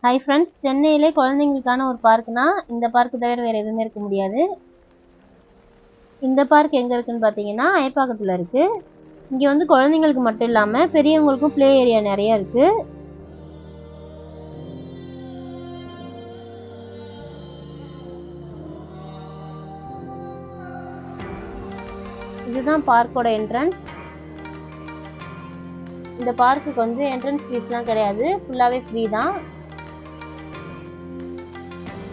Hi friends, சென்னையிலே குழந்தைங்களுக்கான ஒரு பார்க்னா இந்த பார்க் தவிர வேறு எதுவுமே இருக்க முடியாது. இந்த பார்க் எங்கே இருக்குன்னு பார்த்தீங்கன்னா அயப்பாக்கத்தில் இருக்குது. இங்கே வந்து குழந்தைங்களுக்கு மட்டும் இல்லாமல் பெரியவங்களுக்கும் ப்ளே ஏரியா நிறையா இருக்குது. இதுதான் பார்க்கோட என்ட்ரன்ஸ். இந்த பார்க்குக்கு வந்து என்ட்ரன்ஸ் ஃபீஸ்லாம் கிடையாது, ஃபுல்லாகவே ஃப்ரீ தான்.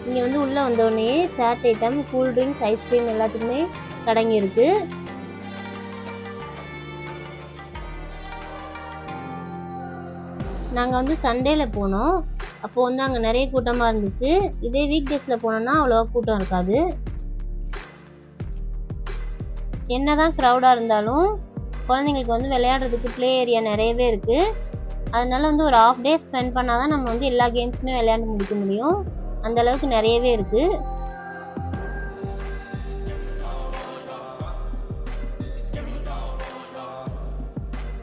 இங்கே வந்து உள்ளே வந்தோடனே சாட் ஐட்டம், கூல்ட்ரிங்க்ஸ், ஐஸ்கிரீம் எல்லாத்துக்குமே கடங்கி இருக்கு. நாங்கள் வந்து சண்டேல போனோம். அப்போது வந்து அங்கே நிறைய கூட்டமாக இருந்துச்சு. இதே வீக் டேஸில் போனோம்னா அவ்வளோவா கூட்டம் இருக்காது. என்னதான் க்ரௌடாக இருந்தாலும் குழந்தைங்களுக்கு வந்து விளையாடுறதுக்கு ப்ளே ஏரியா நிறையவே இருக்குது. அதனால வந்து ஒரு ஹாஃப் டே ஸ்பெண்ட் பண்ணால் தான் நம்ம வந்து எல்லா கேம்ஸுமே விளையாண்டு முடிக்க முடியும். அந்த அளவுக்கு நிறையவே இருக்குது.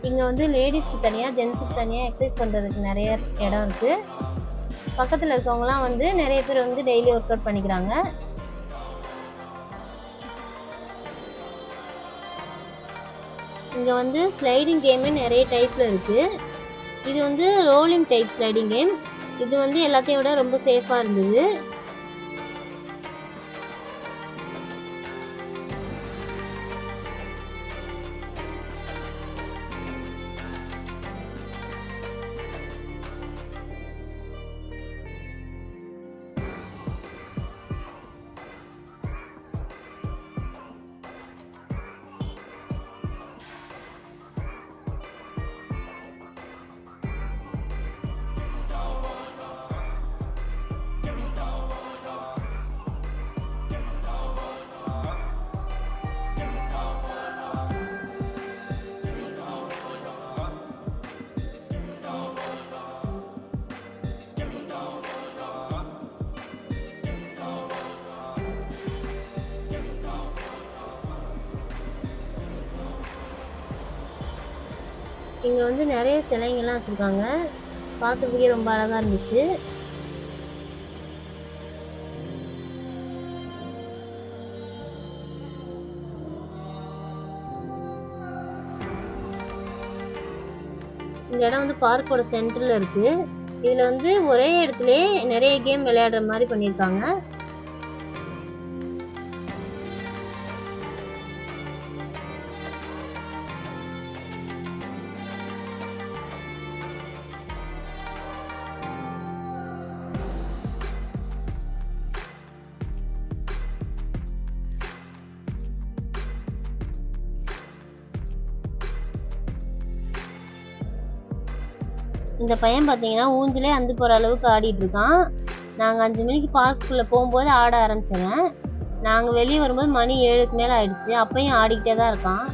இங்கே வந்து லேடிஸ்க்கு தனியாக, ஜென்ஸுக்கு தனியாக எக்ஸசைஸ் பண்ணுறதுக்கு நிறைய இடம் இருக்குது. பக்கத்தில் இருக்கவங்களாம் வந்து நிறைய பேர் வந்து டெய்லி ஒர்க் அவுட் பண்ணிக்கிறாங்க. இங்கே வந்து ஸ்லைடிங் கேமே நிறைய டைப்பில் இருக்குது. இது வந்து ரோலிங் டைப் ஸ்லைடிங் கேம். இது வந்து எல்லாத்தையும் விட ரொம்ப சேஃபாக இருந்தது. இங்கே வந்து நிறைய சிலைங்கள்லாம் வச்சுருக்காங்க. பார்க்குறதுக்கே ரொம்ப அழகாக இருந்துச்சு. இந்த இடம் வந்து பார்க்கோட சென்டரில் இருக்குது. இதில் வந்து ஒரே இடத்துலையே நிறைய கேம் விளையாடுற மாதிரி பண்ணியிருக்காங்க. இந்த பையன் பார்த்தீங்கன்னா ஊஞ்சிலே அந்து போகிற அளவுக்கு ஆடிட்டு இருக்கான். நாங்கள் 5 மணிக்கு பார்க்குள்ளே போகும்போது ஆட ஆரம்பிச்சேன். நாங்கள் வெளியே வரும்போது மணி 7க்கு மேலே ஆயிடுச்சு. அப்பையும் ஆடிக்கிட்டே தான் இருக்கான்.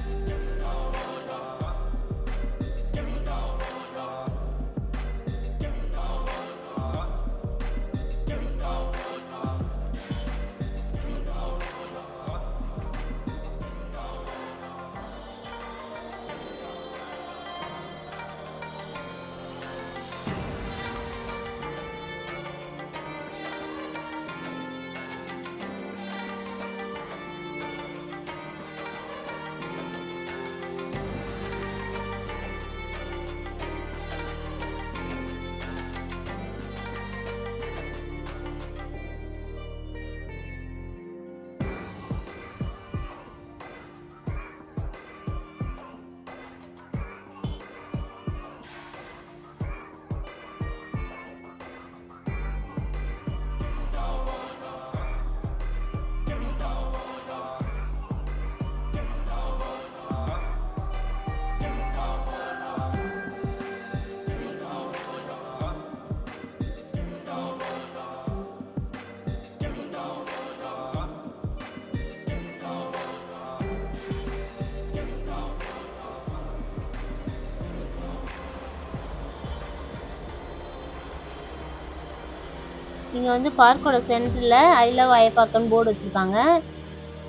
இங்கே வந்து பார்க்கோட சென்டரில் ஐ லவ் அயப்பாக்கம்னு போர்டு வச்சுருக்காங்க.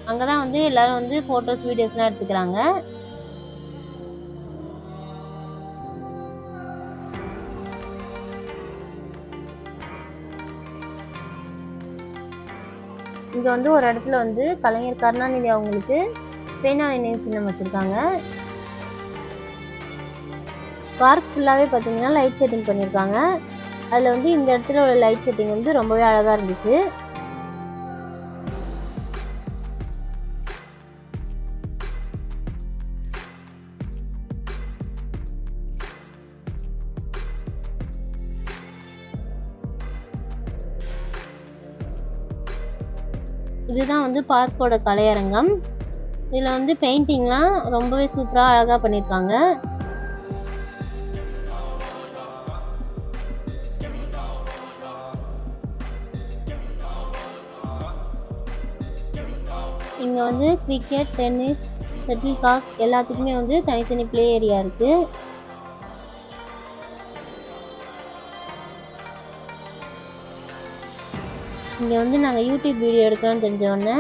அங்கே தான் வந்து எல்லோரும் வந்து ஃபோட்டோஸ், வீடியோஸ்லாம் எடுத்துக்கிறாங்க. இங்கே வந்து ஒரு இடத்துல வந்து கலைஞர் கருணாநிதி அவங்களுக்கு பேனா நினைவு சின்னம் வச்சுருக்காங்க. பார்க் ஃபுல்லாகவே பார்த்தீங்கன்னா லைட் செட்டிங் பண்ணியிருக்காங்க. அதில் வந்து இந்த இடத்துல உள்ள லைட் செட்டிங் வந்து ரொம்பவே அழகாக இருந்துச்சு. இதுதான் வந்து பார்க்கோட கலையரங்கம். இதில் வந்து பெயிண்டிங்லாம் ரொம்பவே சூப்பராக அழகாக பண்ணியிருக்காங்க. இங்கே வந்து கிரிக்கெட், டென்னிஸ், ஷட்டில் காக் எல்லாத்துக்குமே வந்து தனித்தனி ப்ளே ஏரியா இருக்குது. இங்கே வந்து நாங்கள் யூடியூப் வீடியோ எடுக்கிறோன்னு தெரிஞ்சோடனே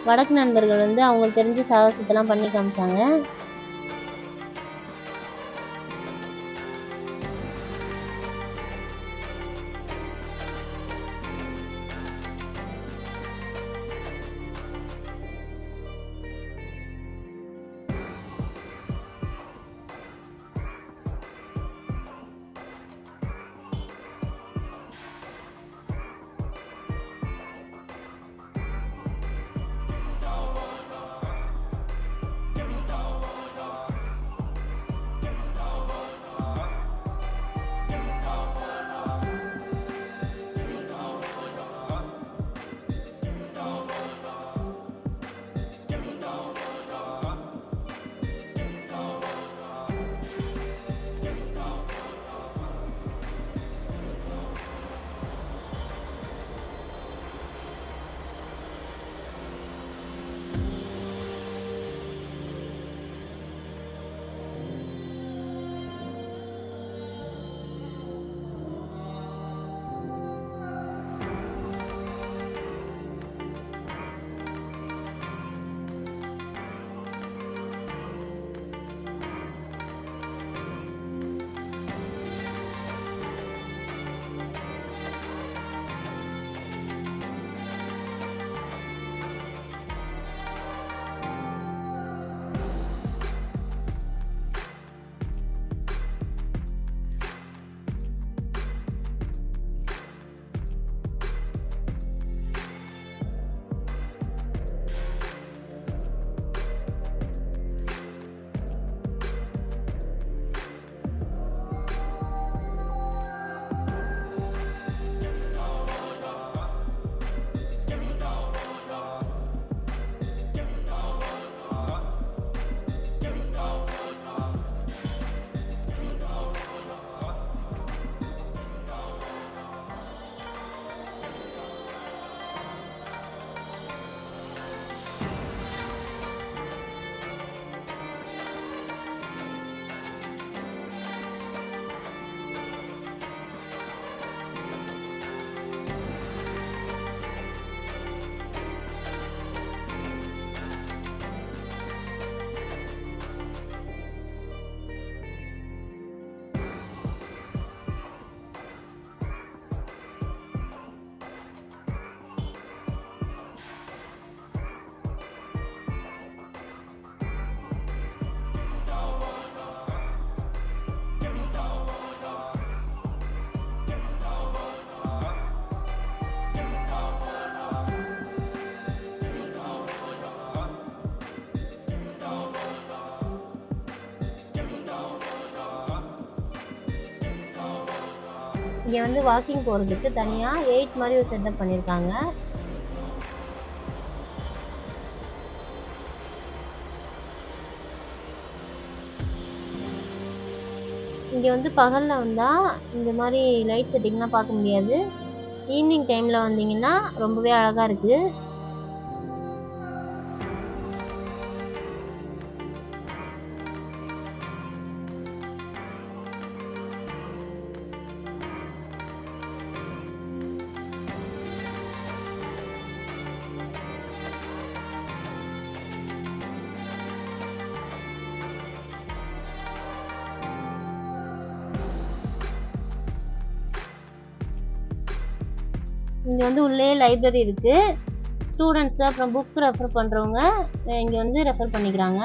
வடக்கு நண்பர்கள் வந்து அவங்களுக்கு தெரிஞ்ச சாகசத்தெல்லாம் பண்ணி காமிச்சாங்க. இங்கே வந்து வாக்கிங் போகிறதுக்கு தனியாக 8 மாதிரி ஒரு செட்டப் பண்ணியிருக்காங்க. இங்கே வந்து பகலில் வந்தால் இந்த மாதிரி லைட் செட்டிங்லாம் பார்க்க முடியாது. ஈவினிங் டைமில் வந்தீங்கன்னா ரொம்பவே அழகாக இருக்குது. இங்கே வந்து உள்ளே லைப்ரரி இருக்குது. ஸ்டூடெண்ட்ஸ் அப்புறம் புக் ரெஃபர் பண்ணுறவங்க இங்கே வந்து ரெஃபர் பண்ணிக்கிறாங்க.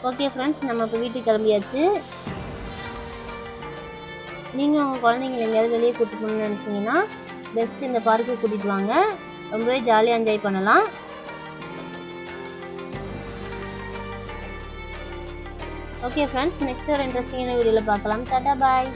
ஓகே ஃப்ரெண்ட்ஸ், நம்ம இப்போ வீட்டுக்கு கிளம்பியாச்சு. நீங்கள் உங்கள் குழந்தைங்களை எங்கேயாவது வெளியே கூட்டிட்டு போகணும்னு நினச்சிங்கன்னா பெஸ்ட் இந்த பார்க்கு கூட்டிகிட்டு வாங்க. ரொம்பவே ஜாலியாக என்ஜாய் பண்ணலாம். ஓகே ஃப்ரெண்ட்ஸ், நெக்ஸ்ட் ஒரு இன்ட்ரெஸ்டிங்கான வீடியோவில் பார்க்கலாம். டாடா பாய்.